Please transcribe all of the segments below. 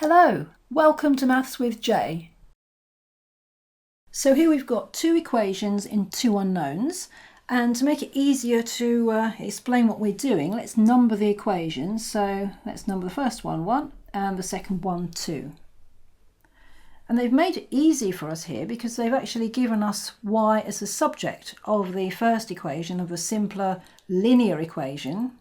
Hello, welcome to Maths with Jay. So here we've got two equations in two unknowns, and to make it easier to explain what we're doing, let's number the equations. So let's number the first one 1 and the second one 2. And they've made it easy for us here because they've actually given us y as the subject of the first equation of the simpler linear equation.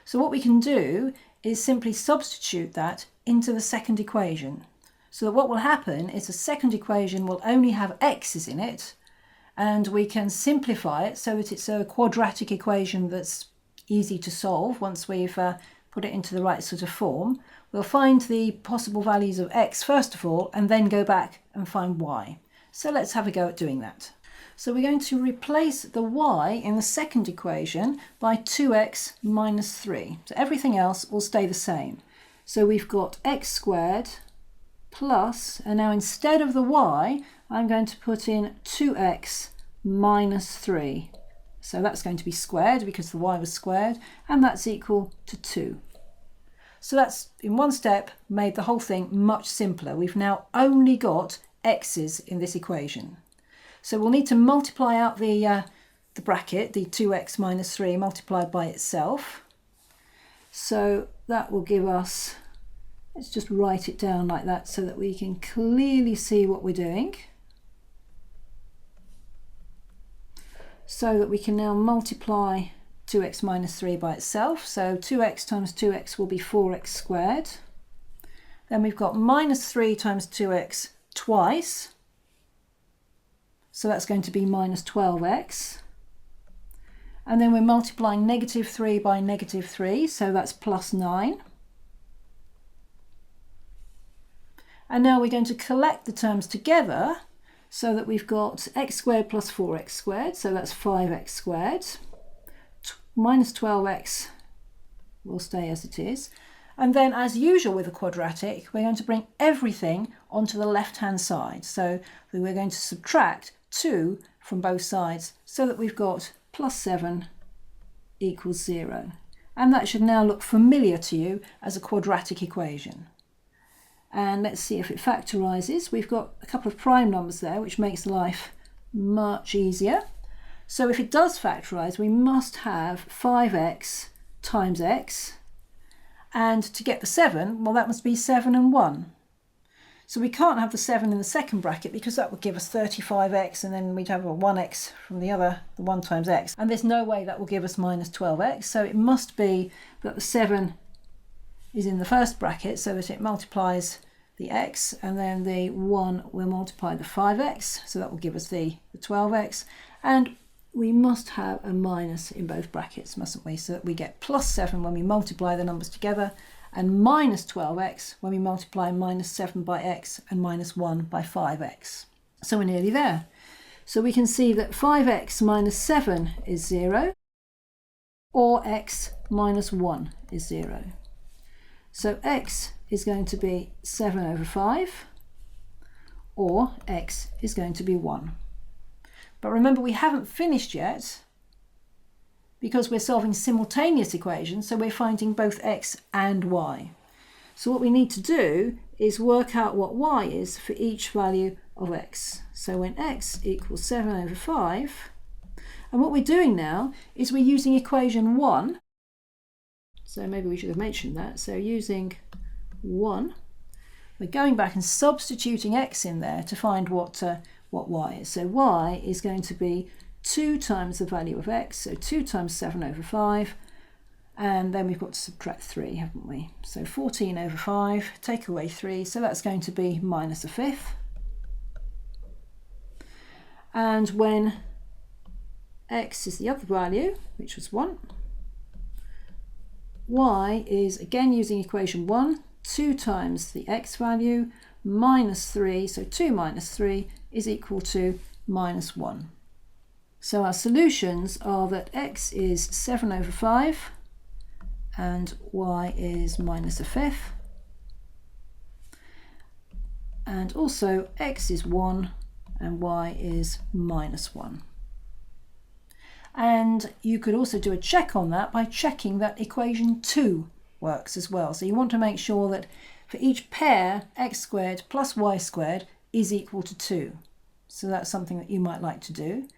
So what we can do is simply substitute that into the second equation. So that what will happen is the second equation will only have x's in it, and we can simplify it so that it's a quadratic equation that's easy to solve once we've put it into the right sort of form. We'll find the possible values of x first of all, and then go back and find y. So let's have a go at doing that. So we're going to replace the y in the second equation by 2x minus 3. So everything else will stay the same. So we've got x squared plus, and now instead of the y, I'm going to put in 2x minus 3. So that's going to be squared because the y was squared, and that's equal to 2. So that's, in one step, made the whole thing much simpler. We've now only got x's in this equation. So we'll need to multiply out the bracket, the 2x minus 3 multiplied by itself. So that will give us, let's just write it down like that so that we can clearly see what we're doing. So that we can now multiply 2x minus 3 by itself. So 2x times 2x will be 4x squared. Then we've got minus 3 times 2x twice. So that's going to be minus 12x. And then we're multiplying negative 3 by negative 3, so that's plus 9. And now we're going to collect the terms together so that we've got x squared plus 4x squared, so that's 5x squared. Minus 12x will stay as it is. And then, as usual with a quadratic, we're going to bring everything onto the left-hand side. So we're going to subtract 2 from both sides so that we've got plus 7 equals 0. And that should now look familiar to you as a quadratic equation. And let's see if it factorises. We've got a couple of prime numbers there, which makes life much easier. So if it does factorise, we must have 5x times x. And to get the 7, well, that must be 7 and 1. So we can't have the 7 in the second bracket because that would give us 35x, and then we'd have a 1x from the other, the 1 times x. And there's no way that will give us minus 12x. So it must be that the 7 is in the first bracket so that it multiplies the x, and then the 1 will multiply the 5x. So that will give us the 12x. And we must have a minus in both brackets, mustn't we? So that we get plus 7 when we multiply the numbers together, and minus 12x when we multiply minus 7 by x and minus 1 by 5x. So we're nearly there. So we can see that 5x minus 7 is 0, or x minus 1 is 0. So x is going to be 7 over 5, or x is going to be 1. But remember, we haven't finished yet because we're solving simultaneous equations, so we're finding both x and y. So what we need to do is work out what y is for each value of x. So when x equals 7 over 5, and what we're doing now is we're using equation 1. So maybe we should have mentioned that. So using 1, we're going back and substituting x in there to find what y is. So y is going to be 2 times the value of x, so 2 times 7 over 5, and then we've got to subtract 3, haven't we? So 14 over 5, take away 3, so that's going to be minus a fifth. And when x is the other value, which was 1, y is, again using equation 1, 2 times the x value minus 3, so 2 minus 3 is equal to minus 1. So our solutions are that x is 7 over 5 and y is minus a fifth. And also x is 1 and y is minus 1. And you could also do a check on that by checking that equation 2 works as well. So you want to make sure that for each pair, x squared plus y squared is equal to 2. So that's something that you might like to do.